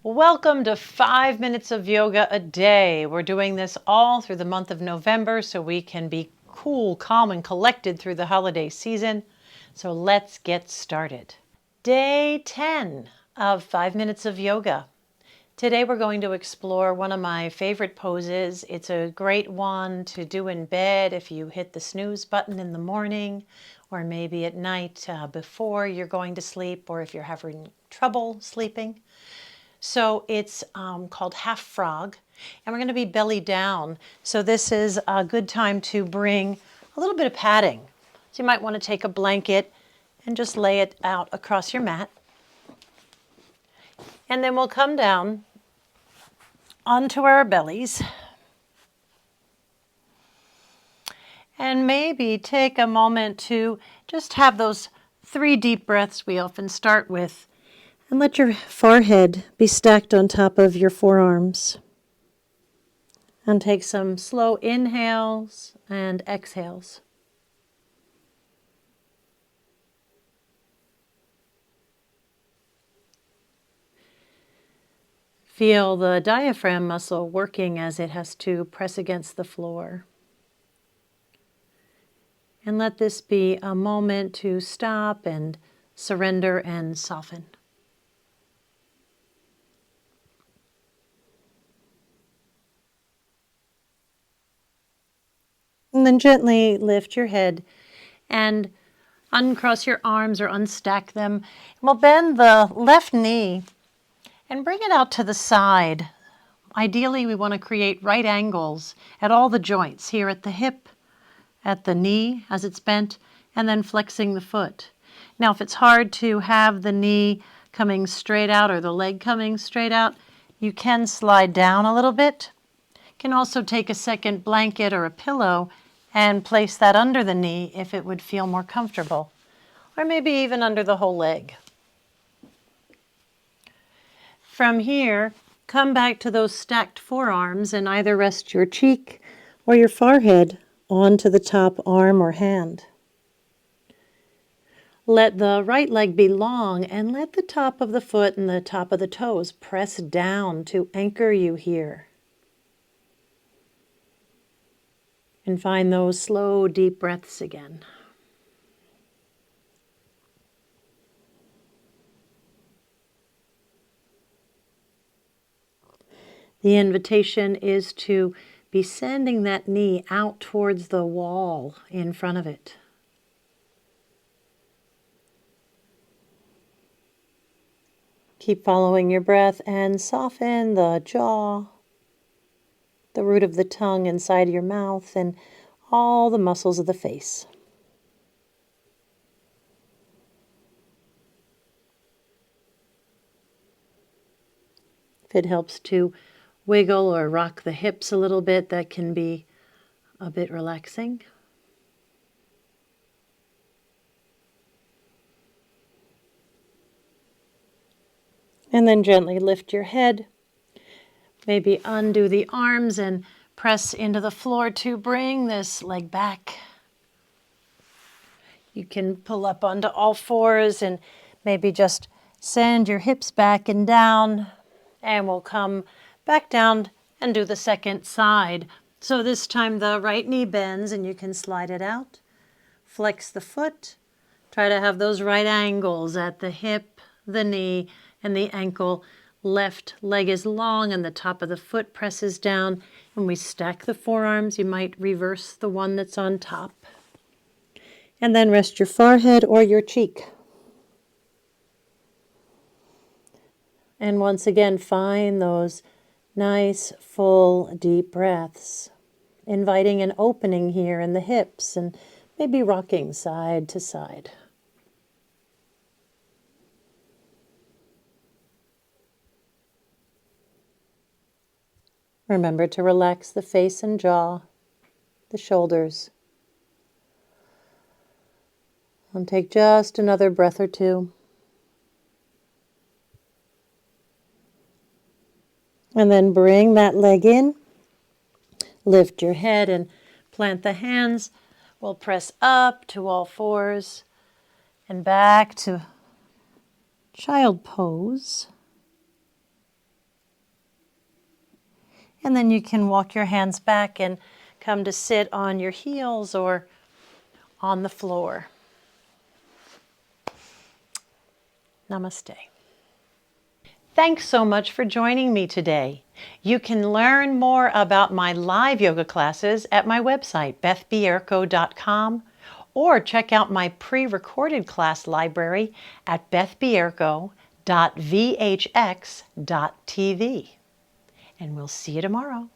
Welcome to 5 minutes of yoga a day. We're doing this all through the month of November so we can be cool, calm, and collected through the holiday season. So let's get started. Day 10 of 5 minutes of yoga. Today we're going to explore one of my favorite poses. It's a great one to do in bed if you hit the snooze button in the morning, or maybe at night before you're going to sleep, or if you're having trouble sleeping. So it's called half frog, and we're going to be belly down. So this is a good time to bring a little bit of padding. So you might want to take a blanket and just lay it out across your mat. And then we'll come down onto our bellies. And maybe take a moment to just have those 3 deep breaths we often start with. And let your forehead be stacked on top of your forearms. And take some slow inhales and exhales. Feel the diaphragm muscle working as it has to press against the floor. And let this be a moment to stop and surrender and soften. And then gently lift your head and uncross your arms or unstack them. We'll bend the left knee and bring it out to the side. Ideally, we want to create right angles at all the joints, here at the hip, at the knee as it's bent, and then flexing the foot. Now, if it's hard to have the knee coming straight out or the leg coming straight out, you can slide down a little bit. You can also take a second blanket or a pillow and place that under the knee if it would feel more comfortable, or maybe even under the whole leg. From here, come back to those stacked forearms and either rest your cheek or your forehead onto the top arm or hand. Let the right leg be long and let the top of the foot and the top of the toes press down to anchor you here. And find those slow, deep breaths again. The invitation is to be sending that knee out towards the wall in front of it. Keep following your breath and soften the jaw, the root of the tongue inside your mouth, and all the muscles of the face. If it helps to wiggle or rock the hips a little bit, that can be a bit relaxing. And then gently lift your head. Maybe undo the arms and press into the floor to bring this leg back. You can pull up onto all fours and maybe just send your hips back and down. And we'll come back down and do the second side. So this time the right knee bends and you can slide it out. Flex the foot. Try to have those right angles at the hip, the knee, and the ankle. Left leg is long and the top of the foot presses down. When we stack the forearms, you might reverse the one that's on top. And then rest your forehead or your cheek. And once again, find those nice, full, deep breaths, inviting an opening here in the hips and maybe rocking side to side. Remember to relax the face and jaw, the shoulders. And take just another breath or two. And then bring that leg in. Lift your head and plant the hands. We'll press up to all fours and back to child pose. And then you can walk your hands back and come to sit on your heels or on the floor. Namaste. Thanks so much for joining me today. You can learn more about my live yoga classes at my website, bethbierko.com, or check out my pre-recorded class library at bethbierko.vhx.tv. And we'll see you tomorrow.